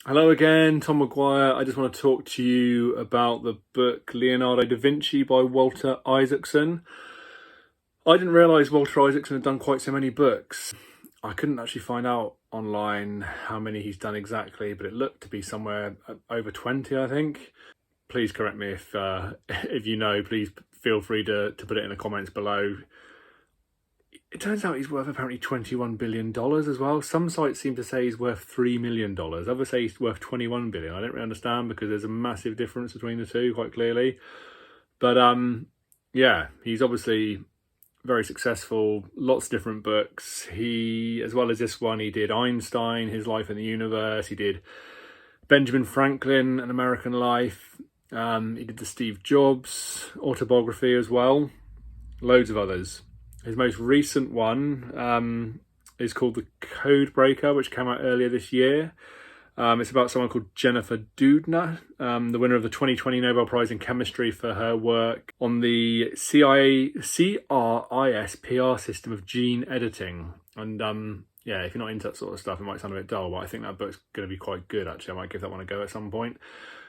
Hello again, Tom Maguire. I just want to talk to you about the book Leonardo Da Vinci by Walter Isaacson. I didn't realise Walter Isaacson had done quite so many books. I couldn't actually find out online how many he's done exactly, but it looked to be somewhere over 20, I think. Please correct me if you know, please feel free to put it in the comments below. It turns out he's worth apparently $21 billion as well. Some sites seem to say he's worth $3 million. Others say he's worth 21 billion. I don't really understand because there's a massive difference between the two, quite clearly. But yeah, he's obviously very successful, lots of different books. He, as well as this one, he did Einstein, His Life in the Universe. He did Benjamin Franklin, An American Life. He did the Steve Jobs autobiography as well. Loads of others. His most recent one is called The Code Breaker, which came out earlier this year. It's about someone called Jennifer Doudna, the winner of the 2020 Nobel Prize in Chemistry for her work on the CRIS PR system of gene editing. And yeah, if you're not into that sort of stuff, it might sound a bit dull, but I think that book's going to be quite good, actually. I might give that one a go at some point.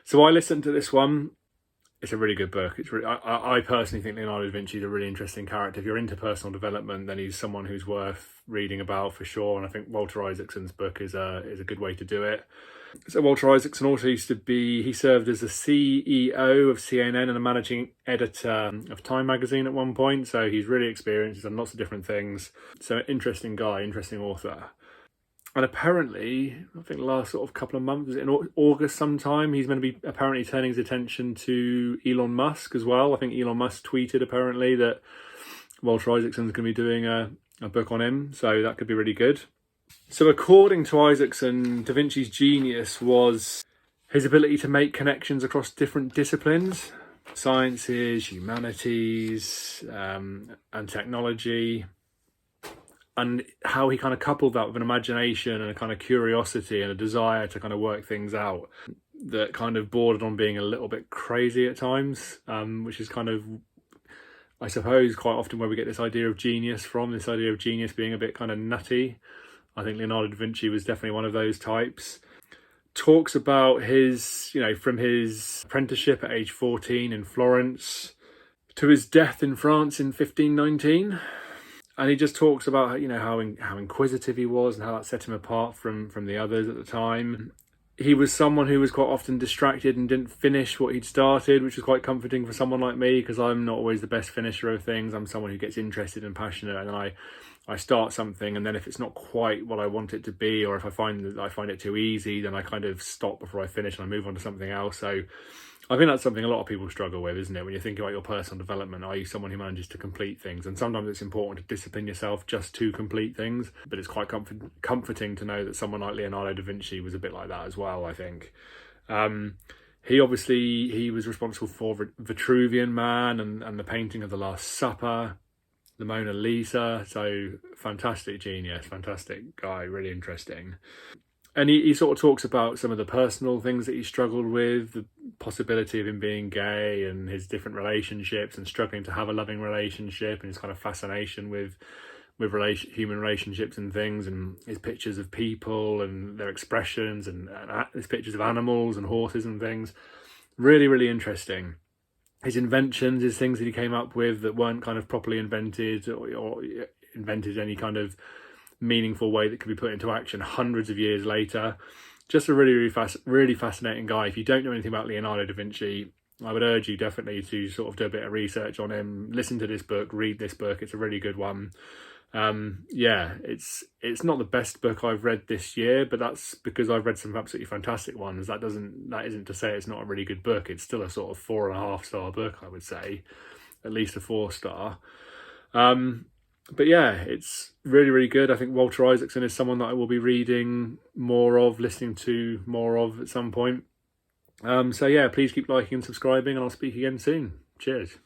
So I listened to this one. It's a really good book. It's really, I personally think Leonardo da Vinci is a really interesting character. If you're into personal development, then he's someone who's worth reading about for sure. And I think Walter Isaacson's book is a good way to do it. So Walter Isaacson also he served as the CEO of CNN and a managing editor of Time magazine at one point. So he's really experienced. He's done lots of different things. So interesting guy, interesting author. And apparently, I think the last sort of couple of months, in August sometime, he's going to be apparently turning his attention to Elon Musk as well. I think Elon Musk tweeted apparently that Walter Isaacson's going to be doing a book on him. So that could be really good. So according to Isaacson, Da Vinci's genius was his ability to make connections across different disciplines, sciences, humanities, and technology. And how he kind of coupled that with an imagination and a kind of curiosity and a desire to kind of work things out that kind of bordered on being a little bit crazy at times, which is kind of, I suppose, quite often where we get this idea of genius from, this idea of genius being a bit kind of nutty. I think Leonardo da Vinci was definitely one of those types. Talks about his, from his apprenticeship at age 14 in Florence to his death in France in 1519. And he just talks about, how inquisitive he was and how that set him apart from the others at the time. He was someone who was quite often distracted and didn't finish what he'd started, which was quite comforting for someone like me, because I'm not always the best finisher of things. I'm someone who gets interested and passionate, and then I start something, and then if it's not quite what I want it to be, or if I find it too easy, then I kind of stop before I finish and I move on to something else. So I think that's something a lot of people struggle with, isn't it? When you're thinking about your personal development, are you someone who manages to complete things? And sometimes it's important to discipline yourself just to complete things, but it's quite comforting to know that someone like Leonardo da Vinci was a bit like that as well, I think. He was responsible for Vitruvian Man and the painting of the Last Supper, the Mona Lisa. So fantastic genius, fantastic guy, really interesting. And he sort of talks about some of the personal things that he struggled with, the possibility of him being gay and his different relationships and struggling to have a loving relationship, and his kind of fascination with human relationships and things, and his pictures of people and their expressions, and his pictures of animals and horses and things. Really, really interesting. His inventions, his things that he came up with that weren't kind of properly invented or invented any kind of meaningful way that could be put into action hundreds of years later. Just a really fascinating guy. If you don't know anything about Leonardo da Vinci, I would urge you definitely to sort of do a bit of research on him, listen to this book, read this book. It's a really good one. Yeah, it's not the best book I've read this year, but that's because I've read some absolutely fantastic ones. That isn't to say it's not a really good book. It's still a sort of 4.5 star book, I would say, at least a 4 star. But yeah, it's really, really good. I think Walter Isaacson is someone that I will be reading more of, listening to more of at some point. So yeah, please keep liking and subscribing, and I'll speak again soon. Cheers.